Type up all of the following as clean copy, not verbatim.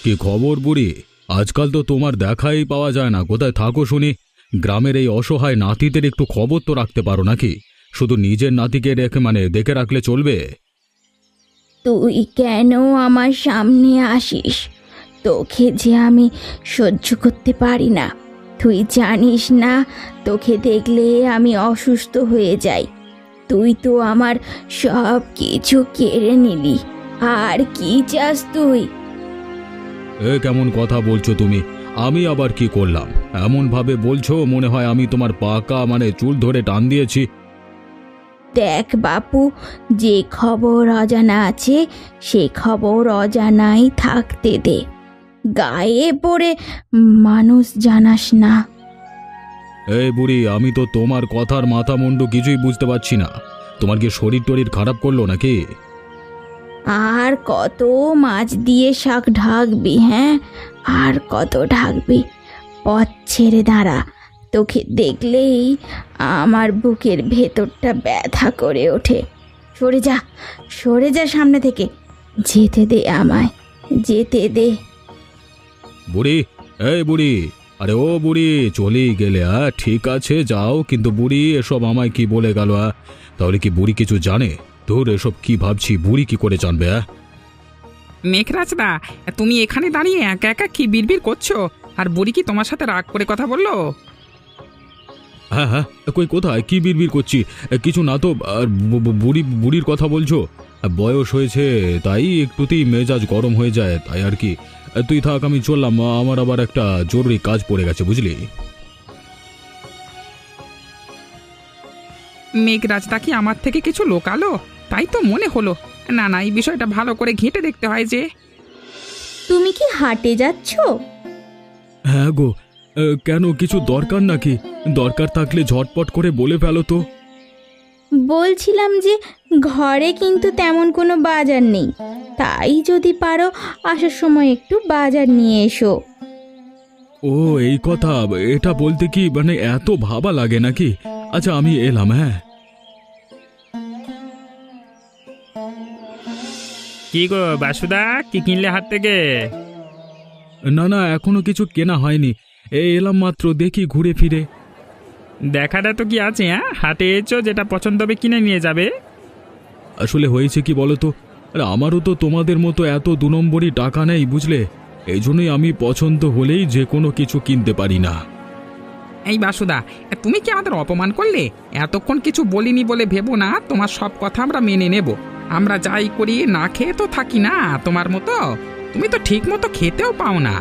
কি খবর বুড়ি? আজকাল তো তোমার দেখাই পাওয়া যায় না, কোথায় থাকো শুনি? গ্রামের এই অসহায় নাতিদের একটু খবর তো রাখতে পারো নাকি? শুধু নিজের নাতিকে রেখে দেখে রাখলে চলবে? তুই কেন আমার সামনে আসিস? তোকে যে আমি সহ্য করতে পারি না। তুই জানিস না, তোকে দেখলে আমি অসুস্থ হয়ে যাই। তুই তো আমার সব কিছু কেড়ে নিলি। আর কি চাস তুই? এ কেমন কথা বলছো তুমি? আমি আবার কি করলাম? এমন ভাবে বলছো মনে হয় আমি তোমার পাকা চুল ধরে টান দিয়েছি। দেখ বাপু, যে খবর অজানা আছে সে খবর অজানাই থাকতে দে। গায়ে পড়ে মানুষ জানাস না। এই বুড়ি, আমি তো তোমার কথার মাথা মুন্ডু কিছুই বুঝতে পারছি না। তোমার কি শরীর টরীর খারাপ করলো নাকি? আর কত মাছ দিয়ে শাক ঢাকবি? হ্যাঁ, আর কত ঢাকবি? পথ ছেড়ে দাঁড়া। তোকে দেখলেই আমার বুকের ভেতরটা ব্যথা করে ওঠে। সরে যা, সরে যা সামনে থেকে। যেতে দে আমায়, যেতে দে। বুড়ি, এই বুড়ি, আরে ও বুড়ি, চলেই গেলে? ঠিক আছে যাও, কিন্তু বুড়ি এসব আমায় কি বলে গেল? তাহলে কি বুড়ি কিছু জানে? তোর এসব কি ভাবছি, বুড়ি কি করে জানবে? মেঘরাজদা, তুমি এখানে দাঁড়িয়ে একা একা কি বিড়বিড় করছো? আর বুড়ি কি তোমার সাথে রাগ করে কথা বললো? হ্যাঁ হ্যাঁ, কই কোথায় কি বিড়বিড় করছি? কিছু না তো। আর বুড়ির কথা বলছো? বয়স হয়েছে তাই একটুতেই মেজাজ গরম হয়ে যায়, তাই আর কি। তুই থাক, আমি চললাম, আমার আবার একটা জরুরি কাজ পড়ে গেছে, বুঝলি? মেঘরাজদা কি আমার থেকে কিছু লোকালো? তাই তো মনে হলো। না না, এই বিষয়টা ভালো করে ঘেঁটে দেখতে হয় যে। তুমি কি হাটে যাচ্ছ? হ্যাঁ গো। কেন, কিছু দরকার নাকি? দরকার থাকলে ঝটপট করে বলে ফেলো তো। বলছিলাম যে ঘরে কিন্তু তেমন কোনো বাজার নেই, তাই যদি পারো আসার সময় একটু বাজার নিয়ে এসো। ও এই কথা, এটা বলতে কি এত ভাবা লাগে নাকি? আচ্ছা আমি এলাম, হ্যাঁ। কি গো বাসুদা, কি কিনলে হাট থেকে? না না, এখনো কিছু কেনা হয়নি, এলাম মাত্র, দেখি ঘুরে ফিরে। দেখাটা তো কি আছে, হাটে এসো, যেটা পছন্দ হবে কিনে নিয়ে যাবে। আসলে হয়েছে কি বলো তো, আরে আমারও তো তোমাদের মতো এত 2 নম্বরই টাকা নেই, বুঝলে? এই জন্যই আমি পছন্দ হলেই যে কোনো কিছু কিনতে পারি না। এই বাসুদা, তুমি কি আমাদের অপমান করলে? এতক্ষণ কিছু বলিনি বলে ভেবো না তোমার সব কথা আমরা মেনে নেব। আমরা যাই করি না খেয়ে তো থাকি না তোমার মতো। তুমি তো ঠিক মতো খেতেও পাও না।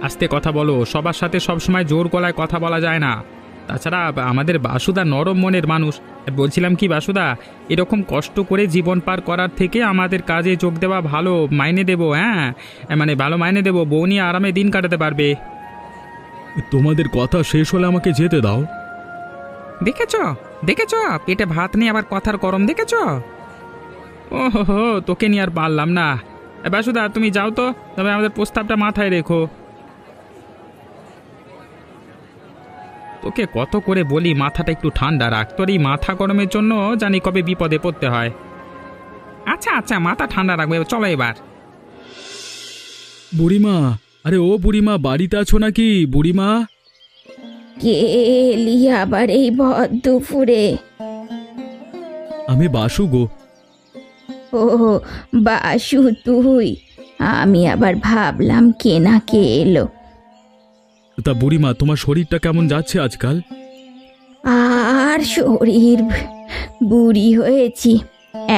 আস্তে কথা বলো, সবার সাথে সবসময় জোর গলায় কথা বলা যায় না। তাছাড়া আমাদের বাসুদা নরম মনের মানুষ। বলছিলাম কি বাসুদা, এরকম কষ্ট করে জীবন পার করার থেকে আমাদের কাজে যোগ দেওয়া ভালো, মাইনে দেবো। হ্যাঁ, ভালো মাইনে দেবো, বউ নিয়ে আরামে দিন কাটাতে পারবে। তোমাদের কথা শেষ হলে আমাকে যেতে দাও। দেখেছ, দেখেছ, পেটে ভাত নেই আবার কথার গরম, দেখেছ? ও হো, তোকে নিয়ে আর পারলাম না। বাসুদা তুমি যাও তো, তবে আমাদের প্রস্তাবটা মাথায় রেখো। তোকে কত করে বলি মাথাটা একটু ঠান্ডা রাখ, তোর এই মাথা গরমের জন্য জানি কবে বিপদে পড়তে হয়। আচ্ছা আচ্ছা, মাথা ঠান্ডা রাখবে, চলো এবার। বুড়িমা, আরে ও বুড়িমা, বাড়িতে আছো নাকি বুড়িমা? কে এলি আবার এই ভর দুপুরে? আমি বাসু গো। ও বাসু তুই? আমি আবার ভাবলাম কে না কে এলো। তা বুড়িমা, তোমার শরীরটা কেমন যাচ্ছে আজকাল? আর শরীর, বুড়ি হয়েছি,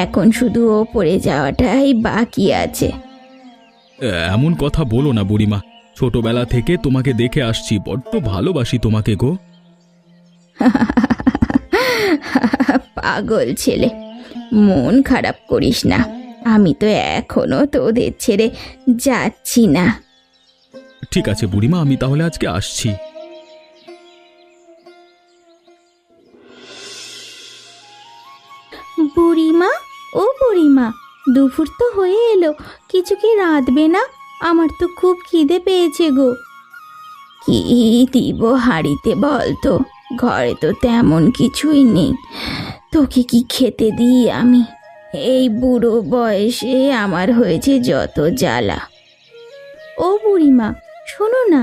এখন শুধু ওপরে যাওয়াটাই বাকি আছে। এমন কথা বলো না বুড়িমা, ছোটবেলা থেকে তোমাকে দেখে আসছি, বড্ড ভালোবাসি তোমাকে গো। পাগল ছেলে, মন খারাপ করিস না, আমি তো এখনো তোদের ছেড়ে যাচ্ছি না। ঠিক আছে বুড়িমা, আমি তাহলে আজকে আসছি। বুড়িমা, ও বুড়িমা, দুপুর তো হয়ে এলো, কিছু কি রাঁধবে না? আমার তো খুব খিদে পেয়েছে গো। কি দিব হাঁড়িতে বল তো, ঘরে তো তেমন কিছুই নেই। তোকে কি খেতে দিই আমি? এই বুড়ো বয়সে আমার হয়েছে যত জ্বালা। বুড়িমা, শোনো না,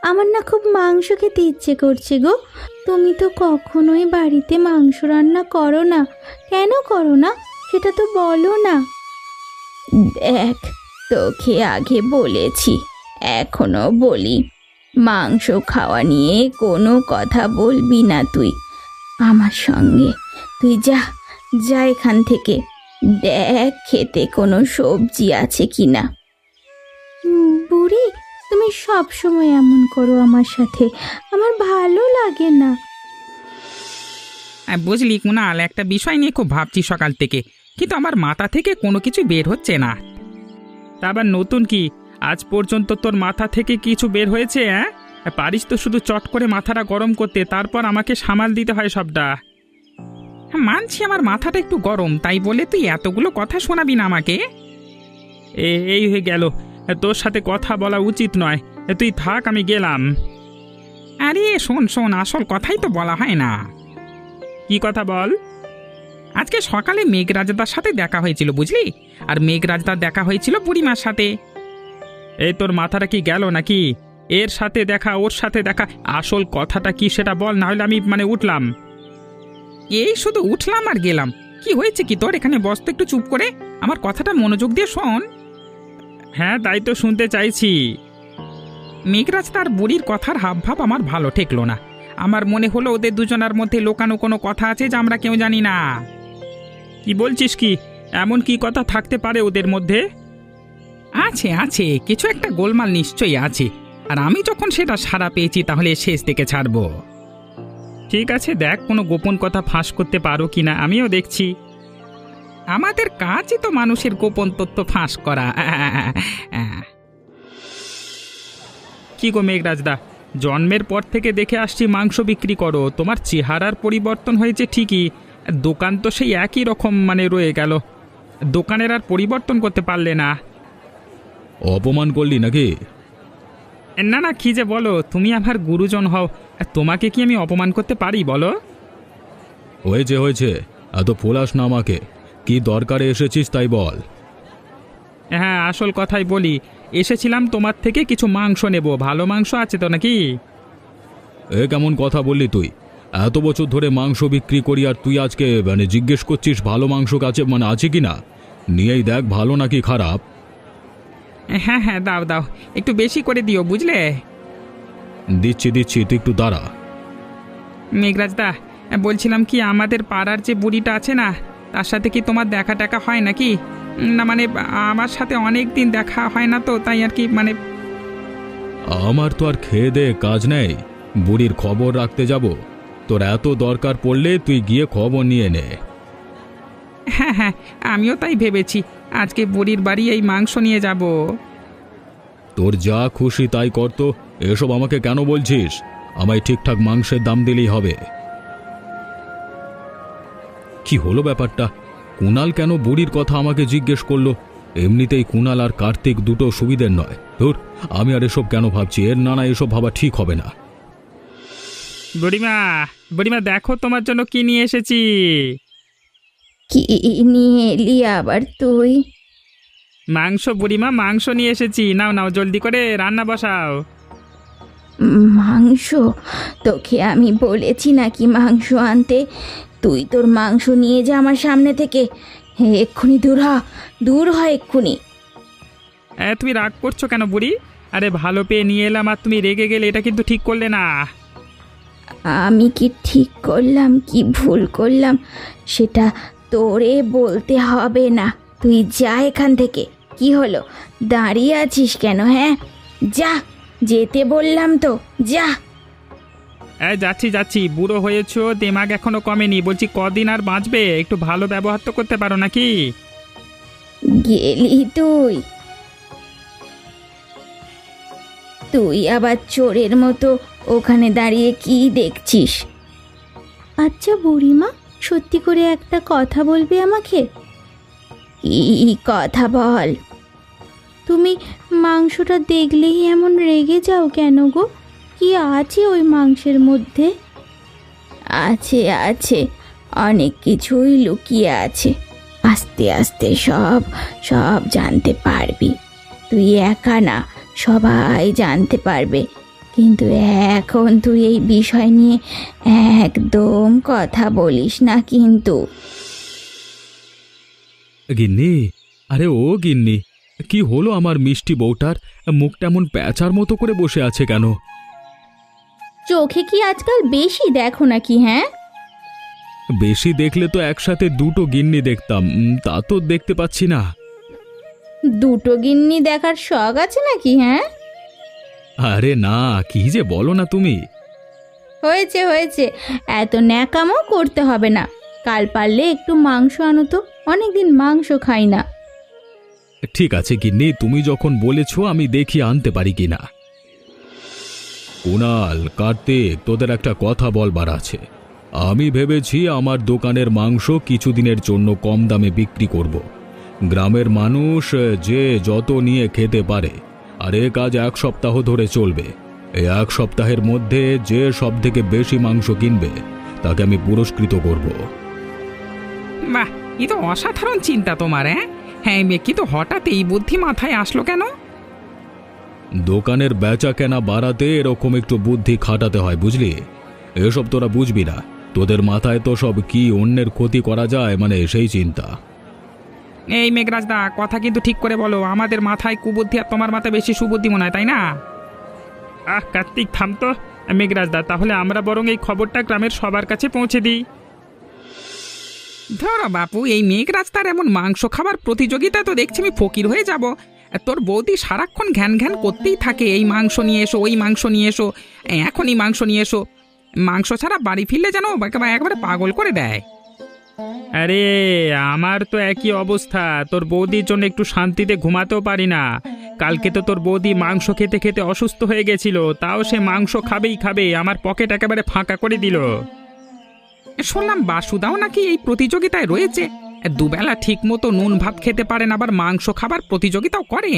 আমার না খুব মাংস খেতে ইচ্ছে করছে গো। তুমি তো কখনোই বাড়িতে মাংস রান্না করো না, কেন করো না সেটা তো বলো না। দেখ, তোকে আগে বলেছি, এখনো বলি, মাংস খাওয়া নিয়ে কোনো কথা বলবি না তুই আমার সঙ্গে। তুই যা যা এখান থেকে, দেখ খেতে কোনো সবজি আছে কিনা। বুড়ি, তুমি সব সময় এমন করো আমার সাথে, আমার ভালো লাগে না। বুঝলি কুনাল, একটা বিষয় নিয়ে খুব ভাবছি সকাল থেকে, কিন্তু আমার মাথা থেকে কোনো কিছু বের হচ্ছে না। তা আবার নতুন কি? আজ পর্যন্ত তোর মাথা থেকে কিছু বের হয়েছে? হ্যাঁ, পারিস তো শুধু চট করে মাথাটা গরম করতে, তারপর আমাকে সামাল দিতে হয় সবটা। হ্যাঁ, মানছি আমার মাথাটা একটু গরম, তাই বলে তুই এতগুলো কথা শোনাবি না আমাকে। এই হয়ে গেল, তোর সাথে কথা বলা উচিত নয়। তুই থাক, আমি গেলাম। আরে শোন শোন, আসল কথাই তো বলা হয় না। কি কথা বল? আজকে সকালে মেঘরাজদার সাথে দেখা হয়েছিল বুঝলি, আর মেঘরাজদার দেখা হয়েছিল বুড়িমার সাথে। এই তোর মাথাটা কি গেল নাকি? এর সাথে দেখা, ওর সাথে দেখা, আসল কথাটা কি সেটা বল, না হলে আমি উঠলাম। এই শুধু উঠলাম আর গেলাম? কি হয়েছে কি তোর? এখানে বস তো, একটু চুপ করে আমার কথাটা মনোযোগ দিয়ে শোন। হ্যাঁ, তাই তো শুনতে চাইছি। মেঘরাজ তার বুড়ির কথার হাবভাব আমার ভালো ঠেকলো না। আমার মনে হলো ওদের দুজনের মধ্যে লোকানো কোনো কথা আছে যা আমরা কেউ জানি না। কি বলছিস কি? এমন কি কথা থাকতে পারে ওদের মধ্যে? আছে আছে, কিছু একটা গোলমাল নিশ্চয়ই আছে, আর আমি যখন সেটা সাড়া পেয়েছি তাহলে শেষ থেকে ছাড়বো। ঠিক আছে, দেখ কোনো গোপন কথা ফাঁস করতে পারো কিনা, আমিও দেখছি। আমাদের কাজই তো মানুষের গোপন তথ্য ফাঁস করা। কি গো মেঘরাজদা, জন্মের পর থেকে দেখে আসছি মাংস বিক্রি করো, তোমার চেহারার পরিবর্তন হয়েছে ঠিকই, দোকান তো সেই একই রকম রয়ে গেল। দোকানের আর পরিবর্তন করতে পারলে না। অপমান করলি নাকি? না না, কি যে বলো, তুমি আমার গুরুজন হও, তোমাকে কি আমি অপমান করতে পারি বলো? হয়েছে হয়েছে, এত ফোলাস না আমাকে। কি দরকারে এসেছিস তাই বল। হ্যাঁ, আসল কথাই বলি, এসেছিলাম তোমার থেকে কিছু মাংস নেব। ভালো মাংস আছে তো নাকি? এ কেমন কথা বললি তুই? এত বছর ধরে মাংস বিক্রি করি, আর তুই আজকে জিজ্ঞেস করছিস ভালো মাংস কাছে আছে কি না? নিয়েই দেখ ভালো নাকি খারাপ। হ্যাঁ হ্যাঁ, দাও দাও, একটু বেশি করে দিও বুঝলে। দিচ্ছি দিচ্ছি, তুই একটু দাঁড়া। মেঘরাজদা, বলছিলাম কি, আমাদের পাড়ার যে বুড়িটা আছে না, তার সাথে কি তোমার দেখা টাকা হয় নাকি? না আমার সাথে অনেক দিন দেখা হয় না তো, তাই আর কি আমার তো আর খেয়ে দে কাজ নেই, বুড়ির খবর রাখতে যাব। তোর এত দরকার পড়লে তুই গিয়ে খবর নিয়ে নে। হ্যাঁ হ্যাঁ, আমিও তাই ভেবেছি, আজকে বুড়ির বাড়ি এই মাংস নিয়ে যাব। তোর যা খুশি তাই কর তো, এসব আমাকে কেন বলছিস? আমায় ঠিকঠাক মাংসের দাম দিলেই হবে। কি হলো ব্যাপারটা? কুণাল কেন বুড়ির কথা আমাকে জিজ্ঞেস করলো? এমনিতেই কুণাল আর কার্তিক দুটো সুবিধের নয়। ধুর, আমি আর এসব কেন ভাবছি? এর না এসব ভাবা ঠিক হবে না। বুড়িমা, বুড়িমা দেখো তোমার জন্য কি নিয়ে এসেছি। কি নিয়ে এলি আবার তুই? মাংস বুড়িমা, মাংস নিয়ে এসেছি, নাও নাও জলদি করে রান্না বসাও। মাংস? তোকে আমি বলেছি নাকি মাংস আনতে? তুই তোর মাংস নিয়ে যা আমার সামনে থেকে, এক্ষুনি দূর হ এক্ষুনি। তুমি রাগ করছো কেন বুড়ি? আরে ভালো পেয়ে নিয়ে এলাম আর তুমি রেগে গেলে, এটা কিন্তু ঠিক করলে না। আমি কি ঠিক করলাম কি ভুল করলাম সেটা তোরে বলতে হবে না, তুই যা এখান থেকে। কি হলো, দাঁড়িয়ে আছিস কেন? হ্যাঁ, যা, যেতে বললাম তো, যা। যাচ্ছি যাচ্ছি, বুড়ো হয়েছো, দিমাগ এখনো কমেনি, বলছি কদিন আর বাঁচবে? একটু ভালো ব্যবহার তো করতে পারো নাকি? গেলি তুই আবার চোরের মতো ওখানে দাঁড়িয়ে কি দেখছিস? আচ্ছা বুড়িমা, সত্যি করে একটা কথা বলবে আমাকে? কি কথা বল? তুমি মাংসটা দেখলেই এমন রেগে যাও কেন গো? কি আছে ওই মাংসের মধ্যে? আছে আছে, অনেক কিছুই লুকিয়ে আছে, আস্তে আস্তে সব জানতে পারবি। তুই একা না, সবাই জানতে পারবে। কিন্তু এখন তুই এই বিষয় নিয়ে একদম কথা বলিস না কিন্তু। গিন্নি, আরে ও গিন্নি, কি হলো আমার মিষ্টি বউটার? মুখটা এমন প্যাঁচার মতো করে বসে আছে কেন? চোখে কি আজকাল বেশি দেখো নাকি? হ্যাঁ, বেশি দেখলে তো একসাথে দুটো গিন্নি দেখতাম, তা তো দেখতে পাচ্ছি না। দুটো গিন্নি দেখার শখ আছে নাকি? হ্যাঁ, আরে না, কি যে বলো না তুমি। হয়েছে হয়েছে, এত ন্যাকামো করতে হবে না। কাল পারলে একটু মাংস আনো তো, অনেকদিন মাংস খাই না। ঠিক আছে গিন্নি, তুমি যখন বলেছো আমি দেখি আনতে পারি কিনা। কুনাল, কার্তিক, তোদের একটা কথা বলবার আছে। আমি ভেবেছি আমার দোকানের মাংস কিছুদিনের জন্য কম দামে বিক্রি করব। গ্রামের মানুষ যে যত নিয়ে খেতে পারে, আর এ কাজ 1 সপ্তাহ ধরে চলবে। এই 1 সপ্তাহের মধ্যে যে সব থেকে বেশি মাংস কিনবে তাকে আমি পুরস্কৃত করব। বাহ, এ তো অসাধারণ চিন্তা তোমার। হ্যাঁ, কিন্তু হঠাৎ এই বুদ্ধি মাথায় আসলো কেন? দোকানের বেচা কেনা বাড়াতে এরকম একটু বুদ্ধি খাটাতে হয়, বুঝলি? এসব তোরা বুঝবি না, তোদের মাথায় তো সব কি অন্যের ক্ষতি করা যায় মানে সেই চিন্তা। এই মেঘরাজদা, কথা কিন্তু ঠিক করে বলো। আমাদের মাথায় কুবুদ্ধি আর তোমার মাথায় বেশি সুবুদ্ধি মনে হয়, তাই না? কার্তিক, থাম তো। মেঘরাজদা, তাহলে আমরা বরং এই খবরটা গ্রামের সবার কাছে পৌঁছে দিই। ধরো বাপু, এই মেঘরাজদার এমন মাংস খাবার প্রতিযোগিতায় তো দেখছি আমি ফকির হয়ে যাব। তোর বৌদি সারাক্ষণ ঘ্যান ঘ্যান করতেই থাকে, এই মাংস নিয়ে এসো, ওই মাংস নিয়ে এসো, এখনই মাংস নিয়ে এসো। মাংস ছাড়া বাড়ি ফিরলে যেন একবারে পাগল করে দেয়। আরে আমার তো একই অবস্থা। তোর বৌদির জন্য একটু শান্তিতে ঘুমাতেও পারি না। কালকে তো তোর বৌদি মাংস খেতে খেতে অসুস্থ হয়ে গেছিল, তাও সে মাংস খাবেই খাবে। আমার পকেট একেবারে ফাঁকা করে দিল। শুনলাম বাসুদাও নাকি এই প্রতিযোগিতায় রয়েছে। দুবেলা ঠিক মতো নুন ভাত খেতে পারেন, আবার মাংস খাবার প্রতিযোগিতাও করে।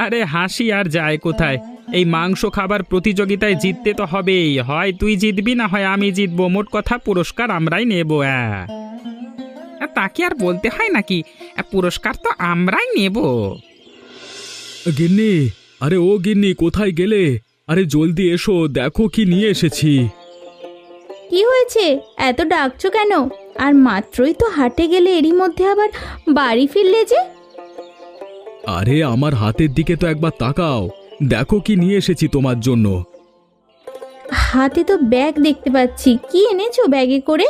আরে হাসি আর যায় কোথায়? এই মাংস খাবার প্রতিযোগিতায় জিততে তো হবেই। হয় তুই জিতবি, না হয় আমি জিতবো। মোট কথা পুরস্কার আমরাই নেব। তা কি আর বলতে হয় নাকি? পুরস্কার তো আমরাই নেব। গিন্নি, আরে ও গিন্নি, কোথায় গেলে? আরে জলদি এসো, দেখো কি নিয়ে এসেছি। কি হয়েছে? এত ডাকছো কেন? আর মাত্রই তো হাটে গেলে, এরই মধ্যে আবার বাড়ি ফিরলে যে? আরে আমার হাতের দিকে তো একবার তাকাও, দেখো কি নিয়ে এসেছি তোমার জন্য। হাতে তো ব্যাগ দেখতে পাচ্ছি, কি এনেছো ব্যাগে করে?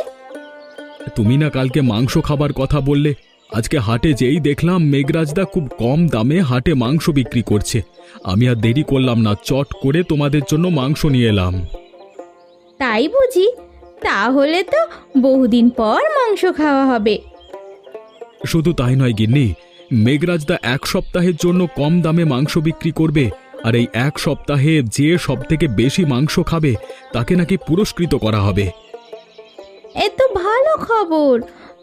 তুমি না কালকে মাংস খাবার কথা বললে, আজকে হাটে যেই দেখলাম মেঘরাজদা খুব কম দামে হাটে মাংস বিক্রি করছে। আমি আর দেরি করলাম না, চট করে তোমাদের জন্য মাংস নিয়ে এলাম। তাই বুঝি? তাহলে তো বহুদিন পর মাংস খাওয়া হবে। শুধু তাই নয় গিন্নি, মেঘরাজদা 1 সপ্তাহের জন্য কম দামে মাংস বিক্রি করবে, আর এই 1 সপ্তাহে যে সব থেকে বেশি মাংস খাবে তাকে নাকি পুরস্কৃত করা হবে। এ তো ভালো খবর,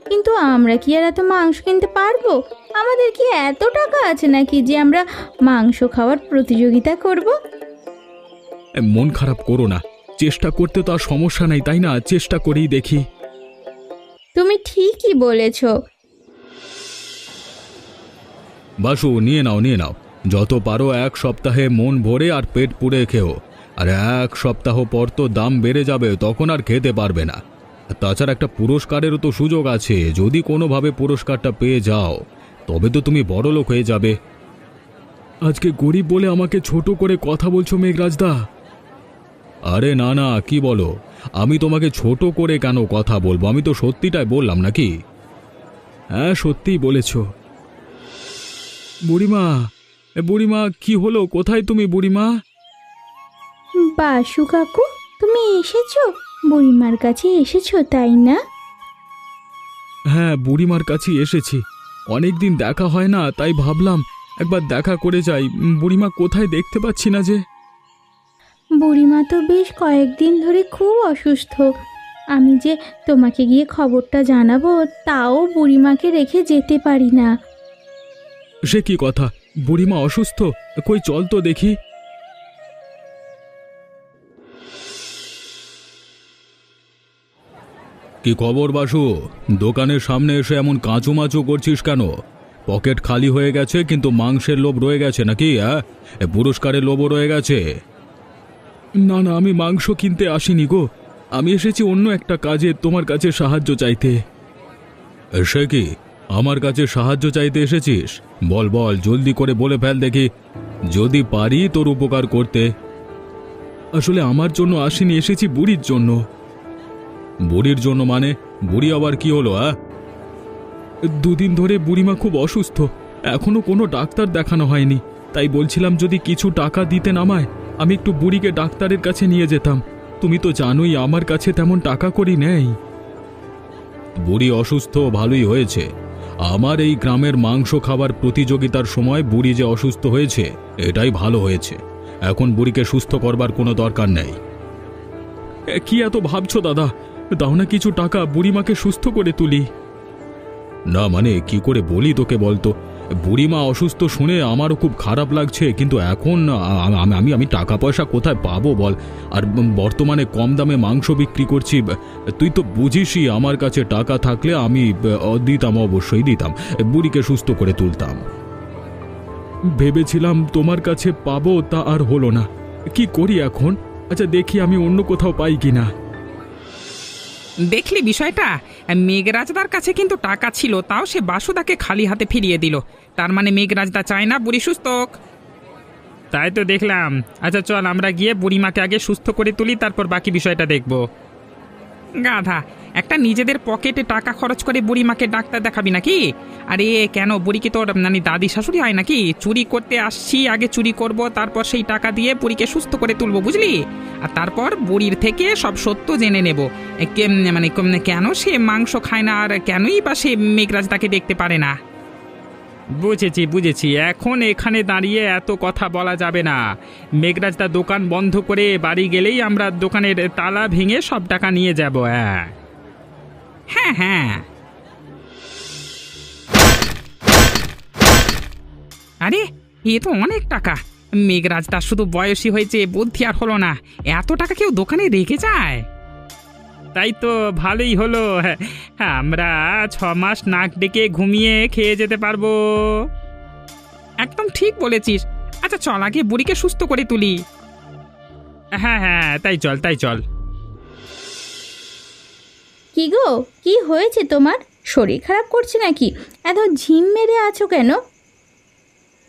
কিন্তু আমরা কি আর এত মাংস কিনতে পারবো? আমাদের কি এত টাকা আছে নাকি যে আমরা মাংস খাওয়ার প্রতিযোগিতা করব? মন খারাপ করো না, চেষ্টা করতে তো আর সমস্যা নাই, তাই না? চেষ্টা করেই দেখি। তুমি ঠিকই বলেছ। বাসু, নিয়ে নাও নিয়ে নাও, যত পারো 1 সপ্তাহে মন ভরে আর পেট পুড়ে খেও। আর 1 সপ্তাহ পর তো দাম বেড়ে যাবে, তখন আর খেতে পারবে না। তাছাড়া একটা পুরস্কারেরও তো সুযোগ আছে, যদি কোনোভাবে পুরস্কারটা পেয়ে যাও তবে তো তুমি বড়লোক হয়ে যাবে। আজকে গরিব বলে আমাকে ছোট করে কথা বলছো মেঘরাজদা? আরে না না, কি বলো? আমি তোমাকে ছোট করে কেন কথা বলবো? আমি তো সত্যিটাই বললাম নাকি? হ্যাঁ, সত্যিই বলেছ। বুড়িমা, বুড়িমা, কি হলো? কোথায় তুমি বুড়িমা? বাসু কাকু, তুমি এসেছো? বুড়িমার কাছে এসেছো তাই না? হ্যাঁ, বুড়িমার কাছে এসেছি। অনেকদিন দেখা হয় না, তাই ভাবলাম একবার দেখা করে যাই। বুড়িমা কোথায় দেখতে পাচ্ছি না যে। বুড়িমা তো বেশ কয়েকদিন ধরে খুব অসুস্থ। আমি যে তোমাকে গিয়ে খবরটা জানাবো, তাও বুড়িমাকে রেখে যেতে পারি না। সে কি কথা? বুড়িমা অসুস্থ? কই চল তো দেখি। কি খবর বাসু? দোকানের সামনে এসে এমন কাঁচুমাচু করছিস কেন? পকেট খালি হয়ে গেছে কিন্তু মাংসের লোভ রয়ে গেছে নাকি? হ্যাঁ, পুরস্কারের লোভও রয়ে গেছে। না না, আমি মাংস কিনতে আসিনি গো, আমি এসেছি অন্য একটা কাজে তোমার কাছে সাহায্য চাইতে। সে কি, আমার কাছে সাহায্য চাইতে এসেছিস? বল বল, জলদি করে বলে ফেল দেখি, যদি পারি তোর উপকার করতে। আসলে আমার জন্য আসিনি, এসেছি বুড়ির জন্য। বুড়ির জন্য মানে? বুড়ি আবার কি হলো? দুদিন ধরে বুড়িমা খুব অসুস্থ, এখনো কোনো ডাক্তার দেখানো হয়নি, তাই বলছিলাম যদি কিছু টাকা দিতে নামায় আমি একটু বুড়িকে ডাক্তারের কাছে নিয়ে যেতাম। তুমি তো জানোই আমার কাছে তেমন টাকা করি নেই। বুড়ি অসুস্থ ভালোই হয়েছে, আমার এই গ্রামের মাংস খাবার প্রতিযোগিতার সময় বুড়ি যে অসুস্থ হয়েছে এটাই ভালো হয়েছে। এখন বুড়িকে সুস্থ করবার কোনো দরকার নেই। কি এত ভাবছো দাদা? দাও না কিছু টাকা, বুড়িমাকে সুস্থ করে তুলি। না মানে কি করে বলি তোকে বলতো, বুড়িমা অসুস্থ শুনে আমারও খুব খারাপ লাগছে, কিন্তু এখন আমি টাকা পয়সা কোথায় পাবো বল? আর বর্তমানে কম দামে মাংস বিক্রি করছি, তুই তো বুঝিসই আমার কাছে টাকা থাকলে আমি দিতাম, অবশ্যই দিতাম, বুড়িকে সুস্থ করে তুলতাম। ভেবেছিলাম তোমার কাছে পাবো, তা আর হলো না, কি করি এখন? আচ্ছা দেখি আমি অন্য কোথাও পাই কিনা। দেখলি বিষয়টা, মেঘরাজদার কাছে কিন্তু টাকা ছিল, তাও সে বাসুদাকে খালি হাতে ফিরিয়ে দিল। তার মানে মেঘরাজদা চায় না বুড়ি সুস্থ হোক। তাই তো দেখলাম। আচ্ছা চল আমরা গিয়ে বুড়িমাকে আগে সুস্থ করে তুলি, তারপর বাকি বিষয়টা দেখব। গাধা একটা, নিজেদের পকেটে টাকা খরচ করে বুড়িমাকে ডাক্তার দেখাবি নাকি? আরে কেন, বুড়ি কি তোর মানে দাদি শাশুড়ি হয় নাকি? চুরি করতে আসছি, আগে চুরি করব, তারপর সেই টাকা দিয়ে বুড়িকে সুস্থ করে তুলবো, বুঝলি? আর তারপর বুড়ির থেকে সব সত্য জেনে নেব, কেন সে মাংস খায় না, আর কেনই বা সে মেঘরাজদাকে দেখতে পারে না। বুঝেছি বুঝেছি, এখন এখানে দাঁড়িয়ে এত কথা বলা যাবে না। মেঘরাজদা দোকান বন্ধ করে বাড়ি গেলেই আমরা দোকানের তালা ভেঙে সব টাকা নিয়ে যাব। হ্যাঁ হ্যাঁ। আরে এ তো অনেক টাকা। মেঘরাজদা শুধু বয়সী হয়েছে, বুদ্ধি আর হলো না, এত টাকা কেউ দোকানে রেখে যায়? তাই তো ভালোই হলো, আমরা 6 মাস নাক ডেকে ঘুমিয়ে খেয়ে যেতে পারবো। একদম ঠিক বলেছিস। আচ্ছা চল আগে বুড়িকে সুস্থ করে তুলি। হ্যাঁ হ্যাঁ, তাই চল তাই চল। কি গো, কি হয়েছে তোমার? শরীর খারাপ করছে নাকি? এত ঝিম মেরে আছো কেন?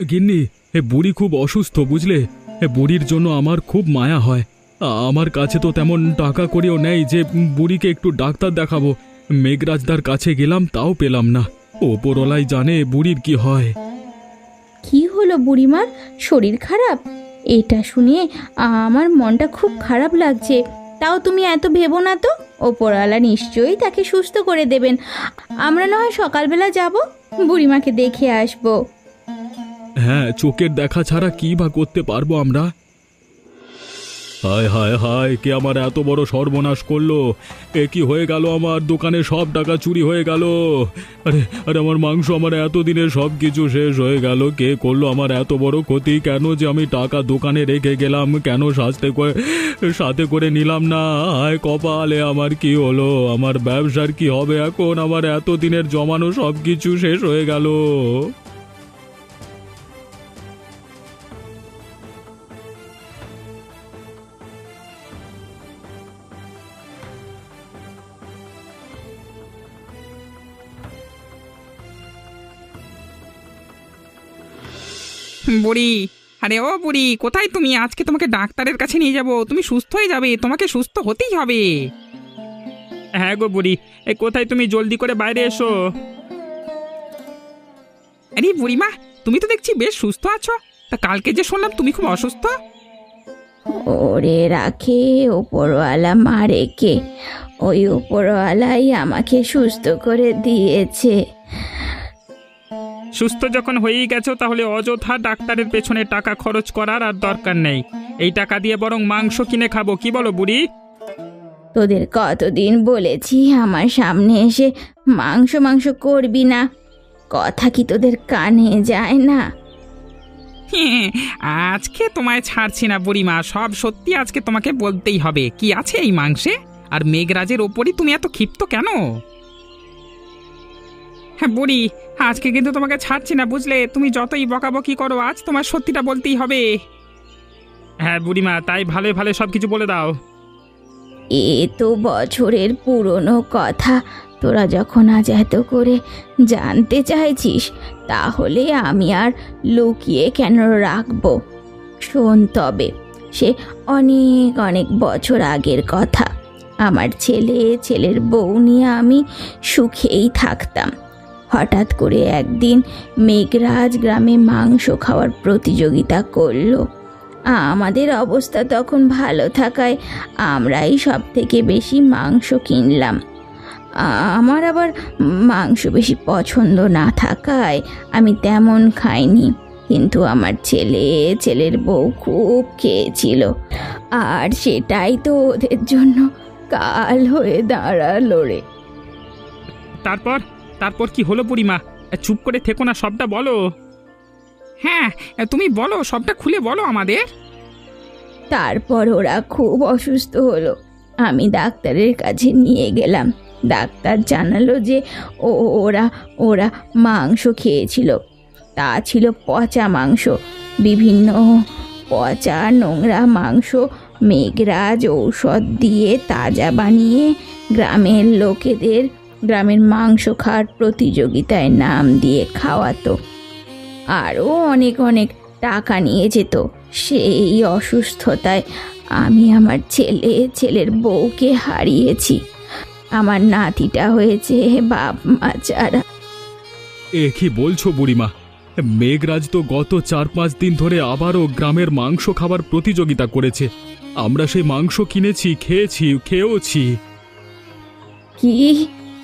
গিন্নি, বুড়ি খুব অসুস্থ বুঝলে, বুড়ির জন্য আমার খুব মায়া হয়। আমার কাছে তো তেমন টাকা করেও নেই যে বুড়িকে একটু ডাক্তার দেখাবো। মেঘরাজদার কাছে গেলাম, তাও পেলাম না। ওপরওয়ালাই জানে বুড়ির কি হয়। কি হলো বুড়িমার? শরীর খারাপ? এটা শুনে আমার মনটা খুব খারাপ লাগছে। তাও তুমি এত ভেবো না তো, ওপরওয়ালা নিশ্চয়ই তাকে সুস্থ করে দেবেন। আমরা না হয় সকালবেলা যাব, বুড়িমাকে দেখে আসবো। হ্যাঁ, চোখের দেখা ছাড়া কি বা করতে পারবো আমরা? হায় হায় হায়, কে আমার এত বড় সর্বনাশ করলো? এ কি হয়ে গেল? আমার দোকানে সব টাকা চুরি হয়ে গেল। আরে আরে, আমার মাংস, আমার এতদিনের সব কিছু শেষ হয়ে গেল। কে করলো আমার এত বড় ক্ষতি? কেন যে আমি টাকা দোকানে রেখে গেলাম, কেন সাথে করে নিলাম না? হায় কপালে, আমার কি হলো? আমার ব্যবসার কি হবে এখন? আমার এতদিনের জমানো সব কিছু শেষ হয়ে গেল। বুড়ি, আরে ও বুড়ি, কোথায় তুমি? আজকে তোমাকে ডাক্তারের কাছে নিয়ে যাব, তুমি সুস্থ হয়ে যাবে, তোমাকে সুস্থ হতেই হবে। হ্যাঁ গো বুড়ি, কোথায় তুমি? জলদি করে বাইরে এসো। আরে বুড়িমা, তুমি তো দেখছি বেশ সুস্থ আছো, তা কালকে যে শুনলাম তুমি খুব অসুস্থ। ওরে রাখে ওপরওয়ালা, মারে কে? ওই ওপরওয়ালাই আমাকে সুস্থ করে দিয়েছে। সুস্থ যখন হয়েই গেছো, তাহলে অযথা ডাক্তারের পেছনে টাকা খরচ করার আর দরকার নেই। এই টাকা দিয়ে বরং মাংস কিনে খাবো, কি বলো বুড়ি? তোদের কতদিন বলেছি আমার সামনে এসে মাংস মাংস করবি না, কথা কি তোদের কানে যায় না? আজকে তোমায় ছাড়ছি না বুড়িমা, সব সত্যি আজকে তোমাকে বলতেই হবে। কি আছে এই মাংসে? আর মেঘরাজের ওপরই তুমি এত ক্ষিপ্ত কেন? হ্যাঁ বুড়ি, আজকে কিন্তু তোমাকে ছাড়ছি না বুঝলে। তুমি যতই বকাবকি করো, আজ তোমার সত্যিটা বলতেই হবে। হ্যাঁ বুড়িমা, তাই ভালো ভালো সব কিছু বলে দাও। এ তো বছরের পুরনো কথা, তোরা যখন আজ এত করে জানতে চাইছিস, তাহলে আমি আর লুকিয়ে কেন রাখবো। শোন তবে, সে অনেক অনেক বছর আগের কথা। আমার ছেলের বউ নিয়ে আমি সুখেই থাকতাম। হঠাৎ করে একদিন মেঘরাজ গ্রামে মাংস খাওয়ার প্রতিযোগিতা করলো। আমাদের অবস্থা তখন ভালো থাকায় আমরাই সব থেকে বেশি মাংস কিনলাম। আমার আবার মাংস বেশি পছন্দ না থাকায় আমি তেমন খাইনি, কিন্তু আমার ছেলের বউ খুব খেয়েছিল, আর সেটাই তো ওদের জন্য কাল হয়ে দাঁড়ালো রে। তারপর তারপর কি হলো বুড়িমা? চুপ করে থেকো না, সবটা বলো। হ্যাঁ, তুমি বলো, সবটা খুলে বলো আমাদের। তারপর ওরা খুব অসুস্থ হলো। আমি ডাক্তারের কাছে নিয়ে গেলাম। ডাক্তার জানালো যে ওরা ওরা মাংস খেয়েছিল। তা ছিল পচা মাংস, বিভিন্ন পচা নোংরা মাংস মেঘরাজ ঔষধ দিয়ে তাজা বানিয়ে গ্রামের লোকেদের গ্রামের মাংস খাওয়ার প্রতিযোগিতায় নাম দিয়ে খাওয়াতো। আরও অনেক অনেক টাকা নিয়ে যেত। সেই অসুস্থতায় আমি আমার ছেলের বউকে হারিয়েছি। আমার নাতিটা হয়েছে বাপ মা ছাড়া। এ কি বলছো বুড়িমা? মেঘরাজ তো গত 4-5 দিন ধরে আবারও গ্রামের মাংস খাবার প্রতিযোগিতা করেছে। আমরা সেই মাংস কিনেছি, খেয়েওছি। কি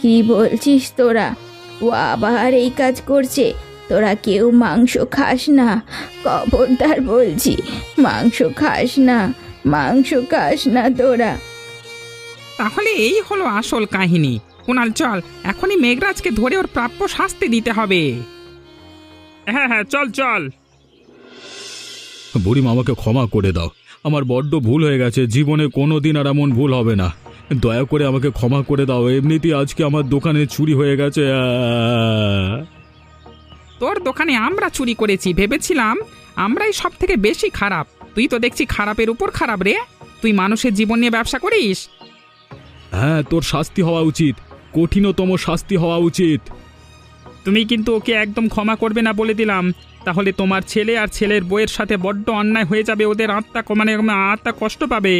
কি বলছিস তোরা? ও আবার এই কাজ করছে? তোরা কেউ মাংস খাস না, খবরদার বলছি, মাংস খাস না তোরা। তাহলে এই হলো আসল কাহিনী। কুণাল, চল এখনই মেঘরাজকে ধরে ওর প্রাপ্য শাস্তি দিতে হবে। হ্যাঁ হ্যাঁ, চল চল। বুড়িমা, আমাকে ক্ষমা করে দাও। আমার বড্ড ভুল হয়ে গেছে। জীবনে কোনো দিন আর এমন ভুল হবে না। দয়া করে আমাকে ক্ষমা করে দাও। এমনিতেই আজকে আমার দোকানে চুরি হয়ে গেছে। তোর দোকানে আমরা চুরি করেছি ভেবেছিলাম আমরাই সব থেকে বেশি খারাপ। তুই তো দেখছি খারাপের উপর খারাপ রে। তুই মানুষের জীবন নিয়ে ব্যবসা করিস। হ্যাঁ, তোর শাস্তি হওয়া উচিত, কঠিনতম শাস্তি হওয়া উচিত। তুমি কিন্তু ওকে একদম ক্ষমা করবে না বলে দিলাম। তাহলে তোমার ছেলে আর ছেলের বউয়ের সাথে বড্ড অন্যায় হয়ে যাবে। ওদের আত্মা কষ্ট পাবে।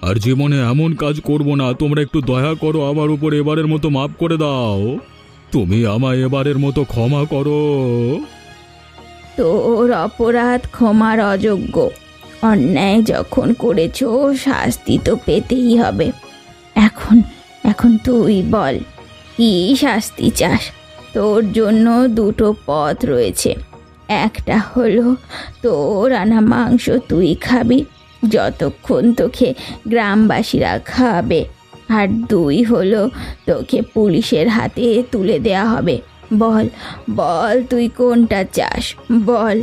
আর জীবনে এমন কাজ করব না। তোমরা একটু দয়া করো, আমার উপর এবারের মতো মাফ করে দাও। তুমি আমায় এবারের মতো ক্ষমা করো। তোর অপরাধ ক্ষমার অযোগ্য। অন্যায় যখন করেছ, শাস্তি তো পেতেই হবে। এখন তুই বল, কি শাস্তি চাস? তোর জন্য দুটো পথ রয়েছে। একটা হলো তোর আনা মাংস তুই খাবি যতক্ষণ তোকে গ্রামবাসীরা খাবে, আর 2 হলো তোকে পুলিশের হাতে তুলে দেয়া হবে। বল বল, তুই কোনটা চাস বল।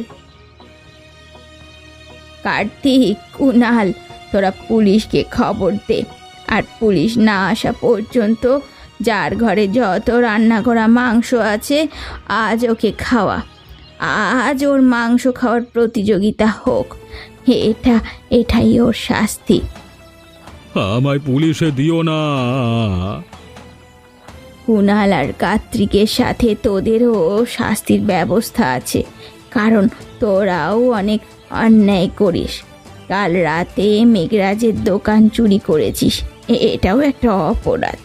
কার্তিক, কুণাল, তোরা পুলিশকে খবর দে, আর পুলিশ না আসা পর্যন্ত যার ঘরে যত রান্না করা মাংস আছে আজ ওকে খাওয়া। আজ ওর মাংস খাওয়ার প্রতিযোগিতা হোক। এটাই ওর শাস্তি। আমায় পুলিশে দিও না। কুণাল আর কার্তিকের সাথে তোদেরও শাস্তির ব্যবস্থা আছে, কারণ তোরাও অনেক অন্যায় করিস। কাল রাতে মেঘরাজের দোকান চুরি করেছিস, এটাও একটা অপরাধ।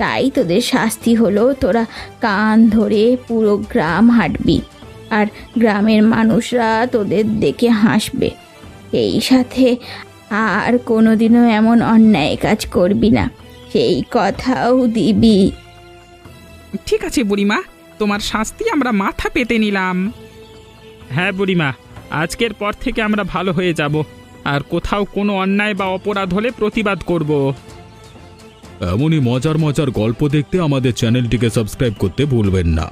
তাই তোদের শাস্তি হলো তোরা কান ধরে পুরো গ্রাম হাঁটবি, আর গ্রামের মানুষরা তোদের দেখে হাসবে। এই সাথে আর কোনোদিনও এমন অন্যায় কাজ করবি না, সেই কথাও দিবি। ঠিক আছে বুড়িমা, তোমার শাস্তি আমরা মাথা পেতে নিলাম। হ্যাঁ বুড়িমা, আজকের পর থেকে আমরা ভালো হয়ে যাব, আর কোথাও কোনো অন্যায় বা অপরাধ হলে প্রতিবাদ করব। এমনই মজার মজার গল্প দেখতে আমাদের চ্যানেলটিকে সাবস্ক্রাইব করতে ভুলবেন না।